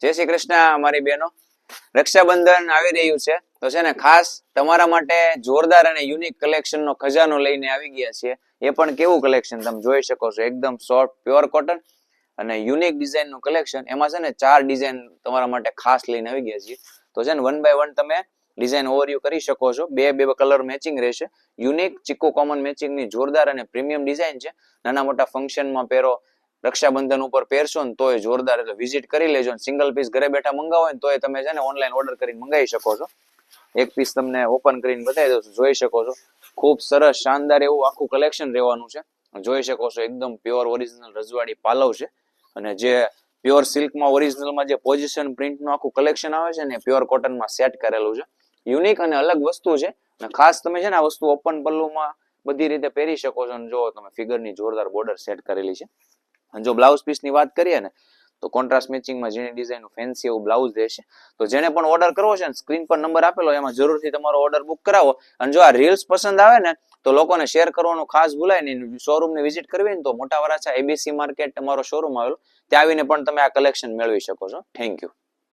જય શ્રી કૃષ્ણ મારી બહેનો. રક્ષાબંધન આવી રહ્યું છે તો છે ને ખાસ તમારા માટે જોરદાર અને યુનિક કલેક્શન નો ખજાનો લઈને આવી ગયા છીએ. એ પણ કેવું કલેક્શન તમે જોઈ શકો છો, એકદમ સોફ્ટ પ્યોર કોટન અને યુનિક ડિઝાઇન નું કલેક્શન. એમાં છે ને 4 ડિઝાઇન તમારા માટે ખાસ લઈને આવી ગયા છીએ. તો છે ને 1 બાય 1 તમે ડિઝાઇન ઓવરવ્યુ કરી શકો છો. બે કલર મેચિંગ રહેશે. યુનિક ચીકુ કોમન મેચિંગ ની જોરદાર અને પ્રીમિયમ ડિઝાઇન છે. નાના મોટા ફંક્શનમાં પહેરો, રક્ષાબંધન ઉપર પહેરશો ને તોય જોરદાર. એટલે વિઝિટ કરી લેજો. સિંગલ પીસ ઘરે બેઠા મંગાવો ને તોય તમે છે ને ઓનલાઈન ઓર્ડર કરીને મંગાવી શકો છો. એક પીસ તમને ઓપન કરીને બતાવી દઉં છું, જોઈ શકો છો. ખૂબ સરસ શાનદાર એવું આખું કલેક્શન રહેવાનું છે. જોઈ શકો છો એકદમ પ્યોર ઓરિજિનલ રજવાડી પાલવ છે અને જે પ્યોર સિલ્કમાં ઓરિજિનલમાં જે પોઝિશન પ્રિન્ટનું આખું કલેક્શન આવે છે ને પ્યોર કોટનમાં સેટ કરેલું છે. યુનિક અને અલગ વસ્તુ છે અને ખાસ તમે છે ને આ વસ્તુ ઓપન પલ્લુમાં બધી રીતે પહેરી શકો છો. અને જો તમે ફિગરની જોરદાર બોર્ડર સેટ કરેલી છે. અને જો બ્લાઉઝ પીસની વાત કરીએ ને તો કોન્ટ્રાસ્ટ મેચિંગમાં જેની ડિઝાઇનનું ફેન્સી એવું બ્લાઉઝ રહેશે. તો જેને પણ ઓર્ડર કરવો છે ને સ્ક્રીન પર નંબર આપેલો એમાં જરૂરથી તમારો ઓર્ડર બુક કરાવો. અને જો આ રીલ્સ પસંદ આવે ને તો લોકોને શેર કરવાનું ખાસ ભૂલાય નહીં. શોરૂમને વિઝિટ કરવી ને તો મોટા વરાછા એબીસી માર્કેટ તમારો શોરૂમ આવેલો, ત્યાં આવીને પણ તમે આ કલેક્શન મેળવી શકો છો. Thank you.